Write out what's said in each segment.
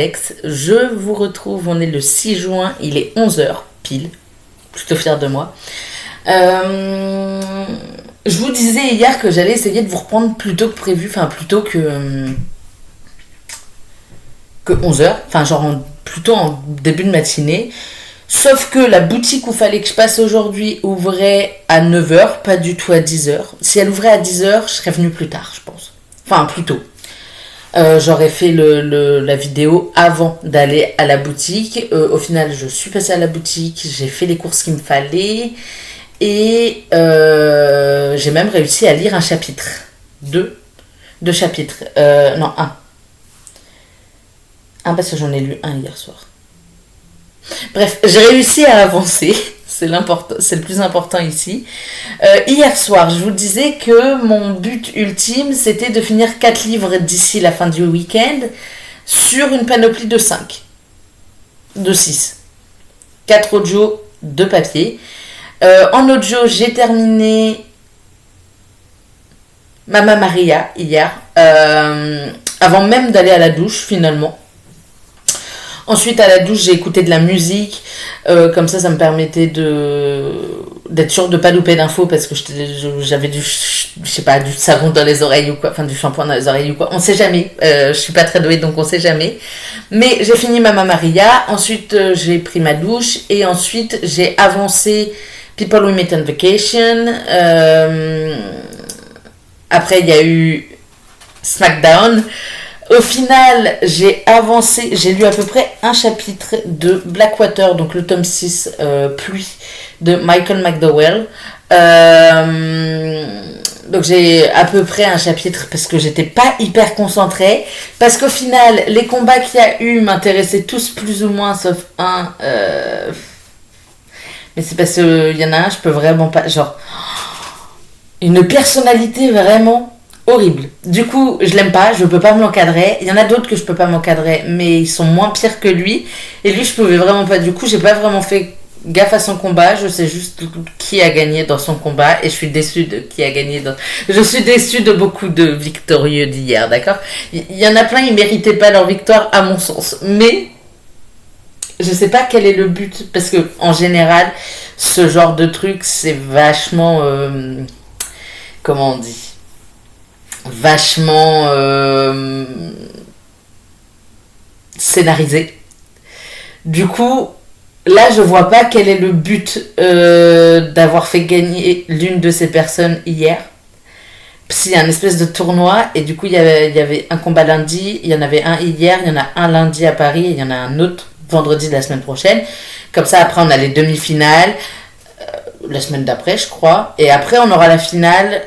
Alex. Je vous retrouve, on est le 6 juin, il est 11h pile, plutôt fière de moi. Je vous disais hier que j'allais essayer de vous reprendre plus tôt que prévu, enfin plutôt que 11h, enfin genre plutôt en début de matinée. Sauf que la boutique où fallait que je passe aujourd'hui ouvrait à 9h, pas du tout à 10h. Si elle ouvrait à 10h, je serais venue plus tard, je pense. Enfin, plus tôt. J'aurais fait la vidéo avant d'aller à la boutique. Au final, je suis passée à la boutique, j'ai fait les courses qu'il me fallait. Et j'ai même réussi à lire un chapitre. Deux chapitres. Non, un. Un parce que j'en ai lu un hier soir. Bref, j'ai réussi à avancer. C'est le plus important ici. Hier soir, je vous disais que mon but ultime, c'était de finir 4 livres d'ici la fin du week-end sur une panoplie de 5. De 6. 4 audios, 2 papiers. En audio, j'ai terminé Mamma Maria hier, avant même d'aller à la douche finalement. Ensuite, à la douche, j'ai écouté de la musique. Comme ça me permettait d'être sûre de ne pas louper d'infos parce que j'avais du savon dans les oreilles ou quoi, enfin du shampoing dans les oreilles ou quoi. On sait jamais. Je suis pas très douée donc on sait jamais. Mais j'ai fini Mamma Maria. Ensuite, j'ai pris ma douche et ensuite j'ai avancé People We Met on Vacation. Après, il y a eu SmackDown. Au final, j'ai avancé, j'ai lu à peu près un chapitre de Blackwater, donc le tome 6, Pluie, de Michael McDowell. Donc j'ai à peu près un chapitre parce que j'étais pas hyper concentrée. Parce qu'au final, les combats qu'il y a eu m'intéressaient tous plus ou moins, sauf un. Mais c'est parce qu'il y en a un, je peux vraiment pas. Genre, une personnalité vraiment horrible. Du coup, je l'aime pas, je peux pas me l'encadrer. Il y en a d'autres que je peux pas m'encadrer, mais ils sont moins pires que lui. Et lui, je pouvais vraiment pas. Du coup, j'ai pas vraiment fait gaffe à son combat. Je sais juste qui a gagné dans son combat. Et je suis déçue de qui a gagné dans. Je suis déçue de beaucoup de victorieux d'hier, d'accord? Il y en a plein, ils méritaient pas leur victoire, à mon sens. Mais je sais pas quel est le but. Parce que, en général, ce genre de truc, c'est vachement. Comment on dit? Vachement scénarisé. Du coup, là, je vois pas quel est le but d'avoir fait gagner l'une de ces personnes hier. C'est un espèce de tournoi et du coup, il y avait un combat lundi, il y en avait un hier, il y en a un lundi à Paris et il y en a un autre vendredi de la semaine prochaine. Comme ça, après, on a les demi-finales la semaine d'après, je crois. Et après, on aura la finale.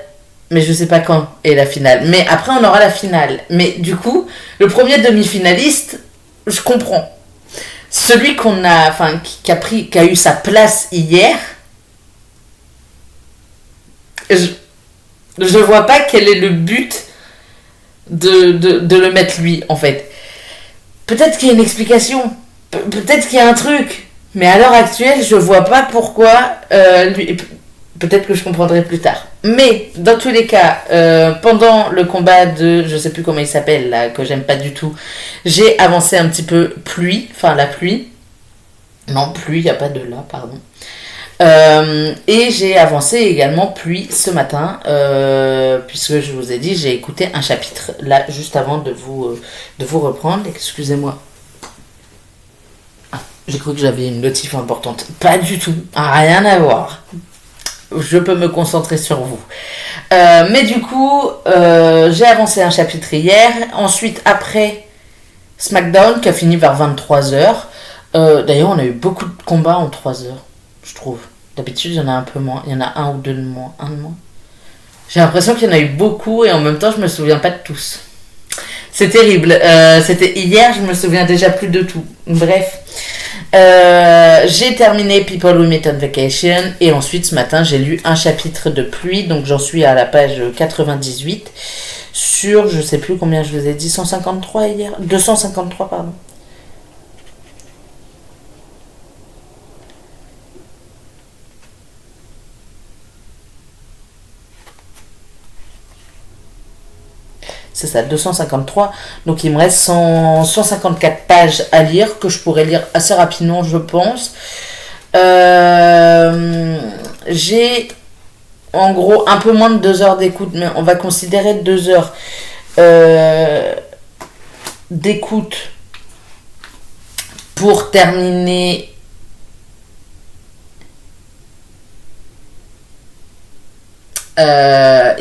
Mais je sais pas quand est la finale. Mais après, on aura la finale. Mais du coup, le premier demi-finaliste, je comprends. Celui qu'on a, enfin, qui a eu sa place hier, je vois pas quel est le but de le mettre lui, en fait. Peut-être qu'il y a une explication. Peut-être qu'il y a un truc. Mais à l'heure actuelle, je vois pas pourquoi lui. Peut-être que je comprendrai plus tard. Mais, dans tous les cas, pendant le combat de, je sais plus comment il s'appelle, là, que j'aime pas du tout, j'ai avancé un petit peu Pluie, enfin la pluie. Non, Pluie, il n'y a pas de là, pardon. Et j'ai avancé également Pluie ce matin, puisque je vous ai dit, j'ai écouté un chapitre, là, juste avant de vous reprendre. Excusez-moi. Ah, j'ai cru que j'avais une notif importante. Pas du tout, rien à voir. Je peux me concentrer sur vous. Mais du coup, j'ai avancé un chapitre hier. Ensuite, après SmackDown, qui a fini vers 23h. D'ailleurs, on a eu beaucoup de combats en 3 heures, je trouve. D'habitude, il y en a un peu moins. Il y en a un ou deux de moins. Un de moins. J'ai l'impression qu'il y en a eu beaucoup et en même temps, je me souviens pas de tous. C'est terrible. C'était hier, je me souviens déjà plus de tout. Bref. J'ai terminé People We Met on Vacation et ensuite ce matin j'ai lu un chapitre de Pluie, donc j'en suis à la page 98 sur, je sais plus combien je vous ai dit, 153 hier, 253 pardon. c'est ça, 253. Donc il me reste 154 pages à lire que je pourrais lire assez rapidement, je pense. J'ai en gros un peu moins de 2 heures d'écoute, mais on va considérer 2 heures d'écoute pour terminer.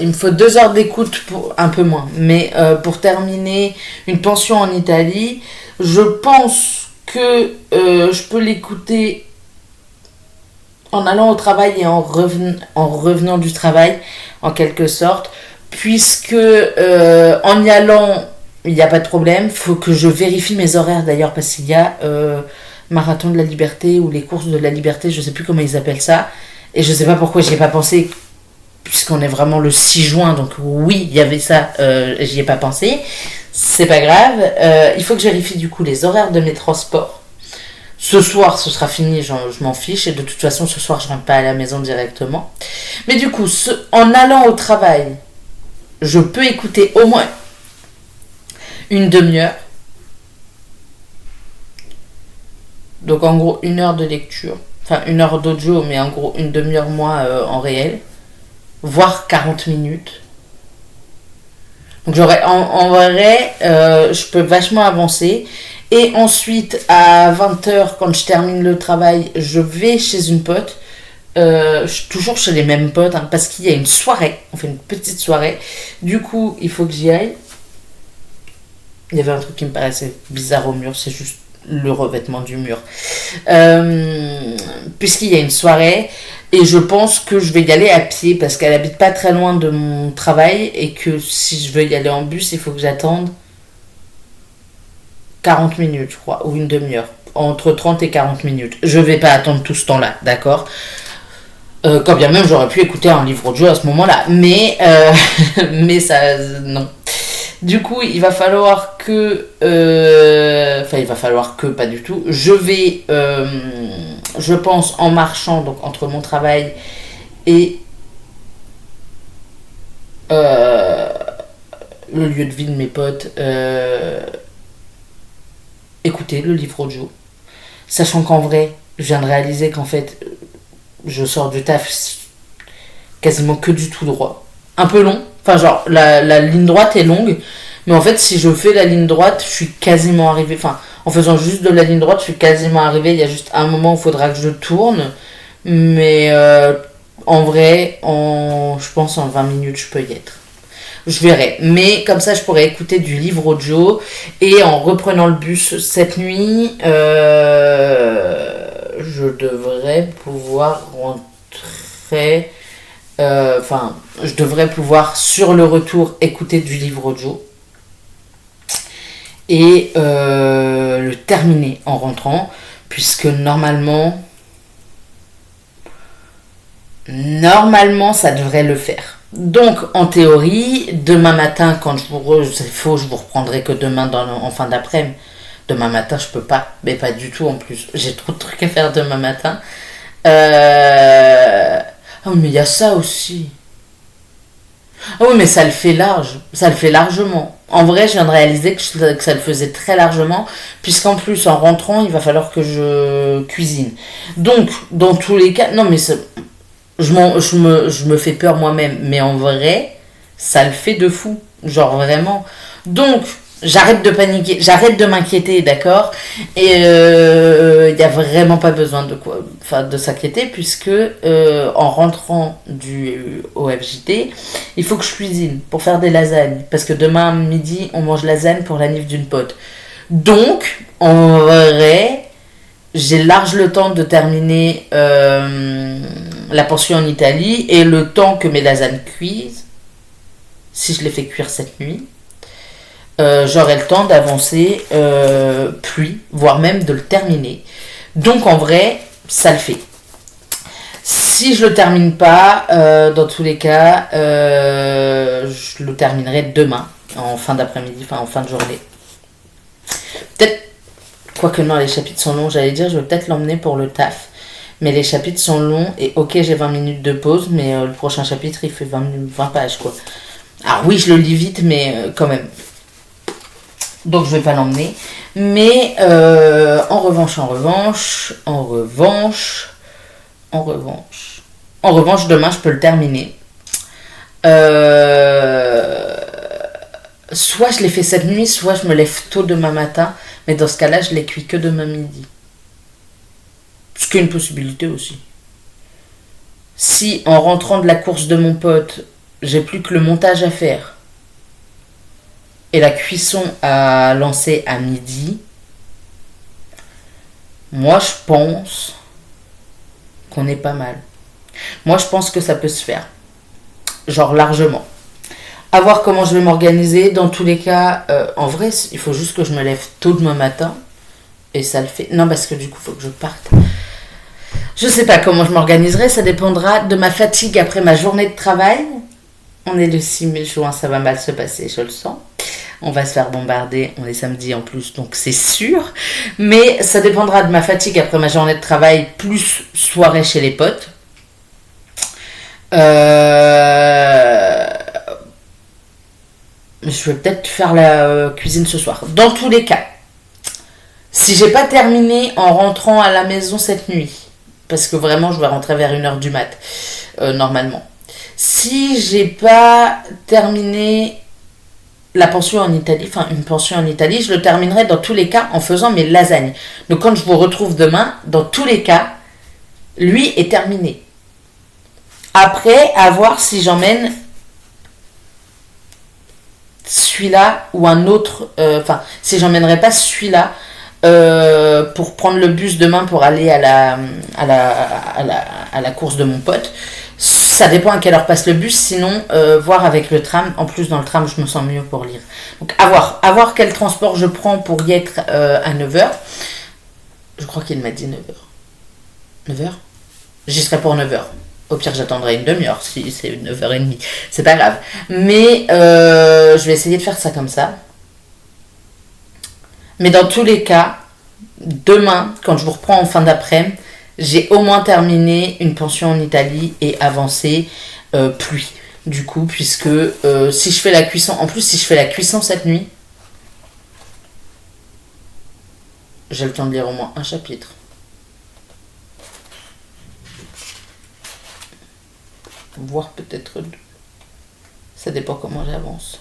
Il me faut 2 heures d'écoute pour un peu moins, mais pour terminer une pension en Italie, je pense que je peux l'écouter en allant au travail et en revenant du travail, en quelque sorte, puisque en y allant, il n'y a pas de problème. Faut que je vérifie mes horaires d'ailleurs, parce qu'il y a Marathon de la Liberté ou les courses de la Liberté, je sais plus comment ils appellent ça, et je sais pas pourquoi j'y ai pas pensé, puisqu'on est vraiment le 6 juin, donc oui, il y avait ça, j'y ai pas pensé. C'est pas grave. Il faut que je vérifie du coup les horaires de mes transports. Ce soir, ce sera fini, je m'en fiche. Et de toute façon, ce soir, je rentre pas à la maison directement. Mais du coup, en allant au travail, je peux écouter au moins une demi-heure. Donc en gros, 1 heure de lecture. Enfin, 1 heure d'audio, mais en gros, une demi-heure moi en réel. Voire 40 minutes. Donc j'aurais, en vrai, je peux vachement avancer. Et ensuite, à 20h, quand je termine le travail, je vais chez une pote. Toujours chez les mêmes potes, hein, parce qu'il y a une soirée. On fait une petite soirée. Du coup, il faut que j'y aille. Il y avait un truc qui me paraissait bizarre au mur, c'est juste le revêtement du mur. Puisqu'il y a une soirée, et je pense que je vais y aller à pied, parce qu'elle habite pas très loin de mon travail, et que si je veux y aller en bus, il faut que j'attende 40 minutes, je crois, ou une demi-heure. Entre 30 et 40 minutes. Je vais pas attendre tout ce temps-là, d'accord ? Quand bien même j'aurais pu écouter un livre audio à ce moment-là, mais mais ça, non. Du coup, il va falloir que... Enfin, il va falloir que, pas du tout. Je vais, je pense, en marchant, donc entre mon travail et le lieu de vie de mes potes, écouter le livre audio. Sachant qu'en vrai, je viens de réaliser qu'en fait, je sors du taf quasiment que du tout droit. Un peu long. Enfin, genre, la ligne droite est longue. Mais en fait, si je fais la ligne droite, je suis quasiment arrivé. Enfin, en faisant juste de la ligne droite, je suis quasiment arrivé. Il y a juste un moment où il faudra que je tourne. Mais en vrai, je pense en 20 minutes, je peux y être. Je verrai. Mais comme ça, je pourrais écouter du livre audio. Et en reprenant le bus cette nuit, je devrais pouvoir rentrer. Enfin, je devrais pouvoir, sur le retour, écouter du livre audio. Et le terminer en rentrant. Puisque normalement, ça devrait le faire. Donc, en théorie, demain matin, quand je vous reprendrai que demain en fin d'après-midi. Demain matin, je peux pas, mais pas du tout en plus. J'ai trop de trucs à faire demain matin. Oh, mais il y a ça aussi. Ah oui, mais ça le fait large. Ça le fait largement. En vrai, je viens de réaliser que ça le faisait très largement, puisqu'en plus, en rentrant, il va falloir que je cuisine. Donc, dans tous les cas, non, mais je me fais peur moi-même, mais en vrai, ça le fait de fou. Genre vraiment. Donc, j'arrête de paniquer, j'arrête de m'inquiéter, d'accord ? Et il n'y a vraiment pas besoin de s'inquiéter, puisque en rentrant du OFJT, il faut que je cuisine pour faire des lasagnes. Parce que demain midi, on mange lasagne pour la nif d'une pote. Donc, en vrai, j'ai large le temps de terminer la pension en Italie, et le temps que mes lasagnes cuisent, si je les fais cuire cette nuit, j'aurai le temps d'avancer plus, voire même de le terminer. Donc en vrai, ça le fait. Si je le termine pas, dans tous les cas, je le terminerai demain, en fin d'après-midi, enfin en fin de journée. Peut-être, quoique non, les chapitres sont longs, j'allais dire, je vais peut-être l'emmener pour le taf. Mais les chapitres sont longs, et ok, j'ai 20 minutes de pause, mais le prochain chapitre, il fait 20 pages, quoi. Alors oui, je le lis vite, mais quand même. Donc je vais pas l'emmener. Mais en revanche, demain je peux le terminer. Soit je l'ai fait cette nuit, soit je me lève tôt demain matin. Mais dans ce cas-là, je l'ai cuit que demain midi. Ce qui est une possibilité aussi. Si en rentrant de la course de mon pote, j'ai plus que le montage à faire et la cuisson à lancer à midi, moi je pense qu'on est pas mal. Moi je pense que ça peut se faire. Genre largement. À voir comment je vais m'organiser. Dans tous les cas, en vrai, il faut juste que je me lève tôt demain matin. Et ça le fait. Non, parce que du coup, il faut que je parte. Je sais pas comment je m'organiserai. Ça dépendra de ma fatigue après ma journée de travail. On est le 6 juin, ça va mal se passer, je le sens. On va se faire bombarder, on est samedi en plus, donc c'est sûr. Mais ça dépendra de ma fatigue après ma journée de travail, plus soirée chez les potes. Je vais peut-être faire la cuisine ce soir. Dans tous les cas, si j'ai pas terminé en rentrant à la maison cette nuit, parce que vraiment je vais rentrer vers 1h du mat, normalement. Si j'ai pas terminé la pension en Italie, une pension en Italie, je le terminerai dans tous les cas en faisant mes lasagnes. Donc quand je vous retrouve demain, dans tous les cas, lui est terminé. Après, à voir si j'emmène celui-là ou un autre, si j'emmènerai pas celui-là pour prendre le bus demain pour aller à la course de mon pote. Ça dépend à quelle heure passe le bus, sinon voir avec le tram. En plus dans le tram je me sens mieux pour lire. Donc à voir quel transport je prends pour y être à 9h. Je crois qu'il m'a dit 9h. 9h. J'y serai pour 9h. Au pire j'attendrai une demi-heure si c'est 9h30. C'est pas grave. Mais je vais essayer de faire ça comme ça. Mais dans tous les cas, demain, quand je vous reprends en fin d'après-midi, j'ai au moins terminé une pension en Italie et avancé pluie. Du coup, puisque si je fais la cuisson, en plus si je fais la cuisson cette nuit, j'ai le temps de lire au moins un chapitre. Voire peut-être 2. Ça dépend comment j'avance.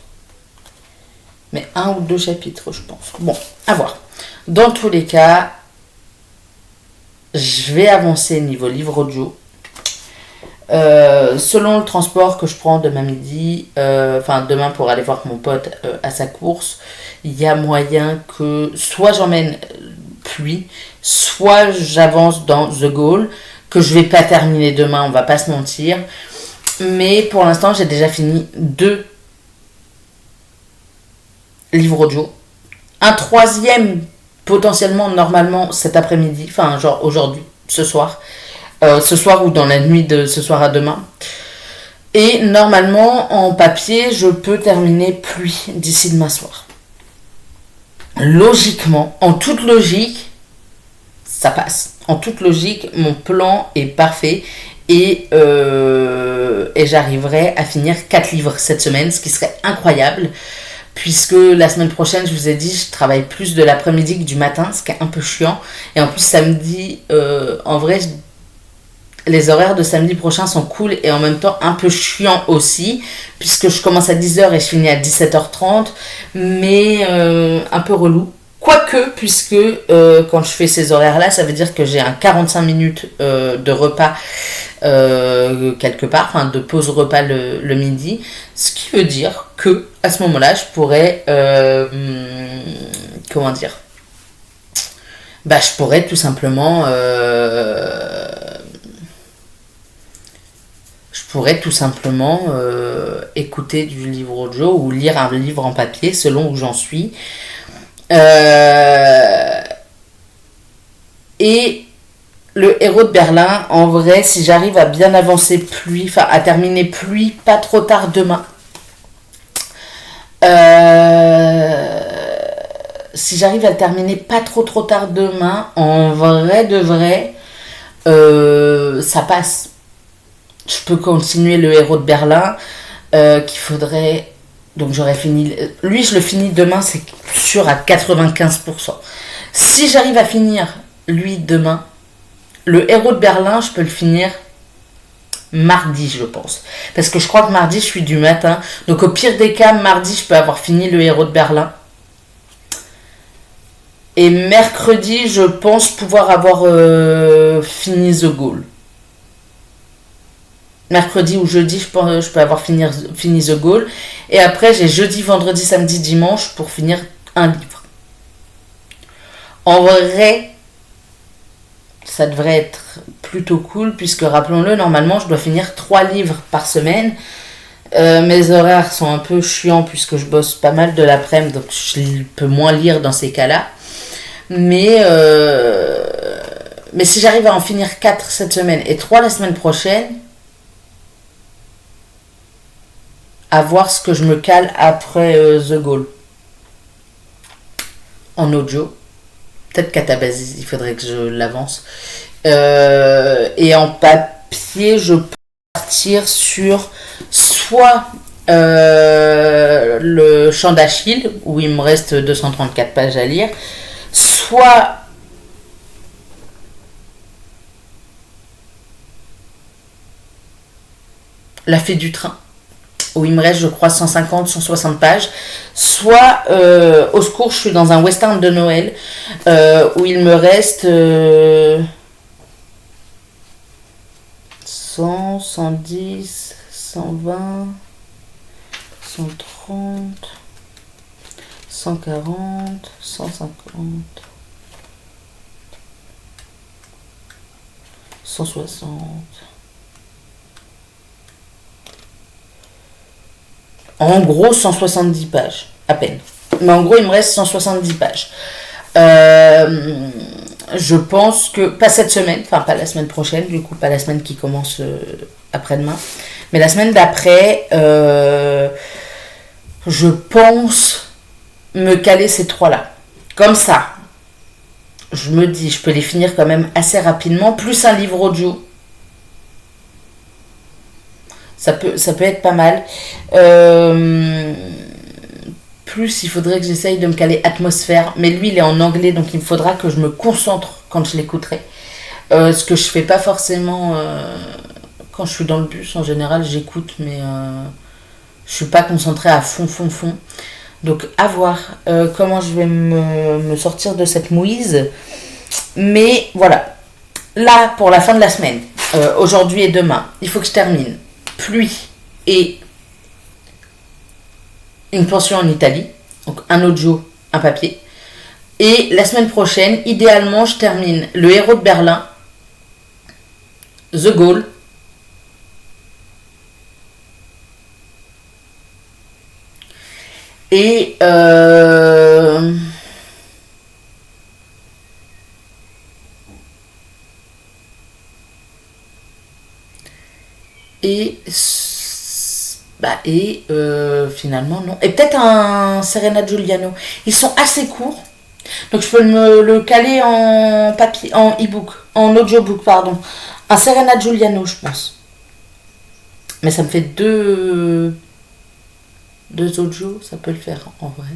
Mais 1 ou 2 chapitres, je pense. Bon, à voir. Dans tous les cas, je vais avancer niveau livre audio. Selon le transport que je prends demain midi, demain pour aller voir mon pote à sa course, il y a moyen que soit j'emmène Pluie, soit j'avance dans The Goal, que je vais pas terminer demain, on va pas se mentir. Mais pour l'instant, j'ai déjà fini 2 livres audio. Un troisième, potentiellement, normalement, cet après-midi, genre aujourd'hui, ce soir ou dans la nuit de ce soir à demain. Et normalement, en papier, je peux terminer Pluie d'ici demain soir. Logiquement, en toute logique, ça passe. En toute logique, mon plan est parfait et j'arriverai à finir 4 livres cette semaine, ce qui serait incroyable. Puisque la semaine prochaine, je vous ai dit, je travaille plus de l'après-midi que du matin, ce qui est un peu chiant. Et en plus, samedi, en vrai, les horaires de samedi prochain sont cool et en même temps un peu chiant aussi, puisque je commence à 10h et je finis à 17h30, mais un peu relou. Quoique, puisque quand je fais ces horaires-là, ça veut dire que j'ai un 45 minutes de repas quelque part, de pause repas le midi, ce qui veut dire que à ce moment-là, je pourrais je pourrais tout simplement écouter du livre audio ou lire un livre en papier selon où j'en suis. Et le héros de Berlin, en vrai, si j'arrive à bien avancer Pluie, à terminer Pluie pas trop tard demain, si j'arrive à le terminer pas trop tard demain, en vrai de vrai, ça passe. Je peux continuer le héros de Berlin, qu'il faudrait Donc j'aurais fini. Lui, je le finis demain, c'est sûr à 95%. Si j'arrive à finir lui demain, le héros de Berlin, je peux le finir mardi, je pense. Parce que je crois que mardi, je suis du matin. Donc au pire des cas, mardi, je peux avoir fini le héros de Berlin. Et mercredi, je pense pouvoir avoir fini The Goal. Mercredi ou jeudi, je peux avoir fini The Goal. Et après, j'ai jeudi, vendredi, samedi, dimanche pour finir un livre. En vrai, ça devrait être plutôt cool, puisque rappelons-le, normalement, je dois finir 3 livres par semaine. Mes horaires sont un peu chiants, puisque je bosse pas mal de l'après-midi, donc je peux moins lire dans ces cas-là. Mais si j'arrive à en finir 4 cette semaine et 3 la semaine prochaine, à voir ce que je me cale après The Goal. En audio. Peut-être Catabasis, il faudrait que je l'avance. Et en papier, je peux partir sur soit le Chant d'Achille, où il me reste 234 pages à lire, soit La Fée du Train, où il me reste, je crois, 150, 160 pages, soit Au secours, je suis dans un western de Noël, où il me reste 100, 110, 120, 130, 140, 150, 160... En gros, 170 pages, à peine. Mais en gros, il me reste 170 pages. Je pense que, pas cette semaine, enfin pas la semaine prochaine, du coup, pas la semaine qui commence après-demain, mais la semaine d'après, je pense me caler ces 3-là. Comme ça, je me dis, je peux les finir quand même assez rapidement, plus un livre audio. Ça peut être pas mal. Plus, il faudrait que j'essaye de me caler Atmosphère. Mais lui, il est en anglais, donc il me faudra que je me concentre quand je l'écouterai. Ce que je fais pas forcément quand je suis dans le bus. En général, j'écoute, mais je suis pas concentrée à fond. Donc, à voir comment je vais me sortir de cette mouise. Mais voilà. Là, pour la fin de la semaine, aujourd'hui et demain, il faut que je termine Pluie et une pension en Italie, donc un audio, un papier. Et la semaine prochaine, idéalement, je termine Le Héros de Berlin, The Goal, et finalement non, et peut-être un Serena Giuliano. Ils sont assez courts, donc je peux le caler en papier, en e-book, en audiobook, pardon. Un Serena Giuliano, je pense, mais ça me fait deux audios, ça peut le faire en vrai.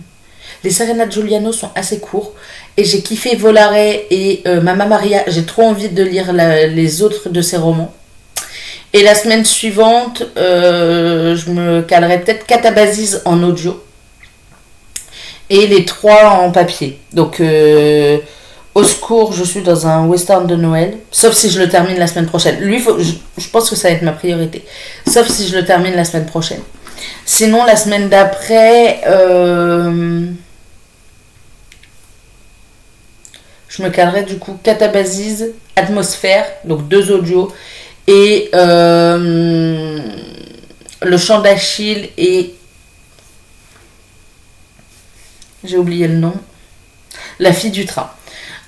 Les Serena Giuliano sont assez courts, et j'ai kiffé Volare et Mamma Maria. J'ai trop envie de lire les autres de ces romans. Et la semaine suivante, je me calerai peut-être Catabasis en audio. Et les 3 en papier. Donc, Au secours, je suis dans un western de Noël. Sauf si je le termine la semaine prochaine. Lui, je pense que ça va être ma priorité. Sauf si je le termine la semaine prochaine. Sinon, la semaine d'après, je me calerai du coup Catabasis, Atmosphère, donc 2 audios. Et Le Chant d'Achille et... j'ai oublié le nom. La Fille du Train.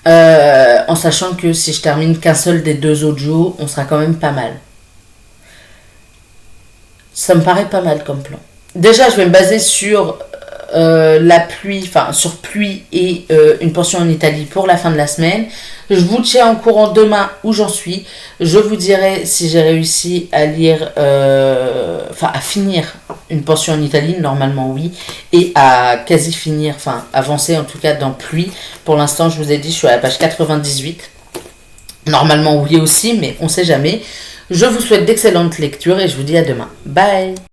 En sachant que si je termine qu'un seul des 2 audios, on sera quand même pas mal. Ça me paraît pas mal comme plan. Déjà, je vais me baser sur la pluie, enfin sur pluie et une pension en Italie pour la fin de la semaine. Je vous tiens au courant demain où j'en suis. Je vous dirai si j'ai réussi à lire, enfin à finir une pension en Italie, normalement oui, et à quasi finir, enfin avancer en tout cas dans pluie. Pour l'instant, je vous ai dit, je suis à la page 98. Normalement oui aussi, mais on sait jamais. Je vous souhaite d'excellentes lectures et je vous dis à demain. Bye!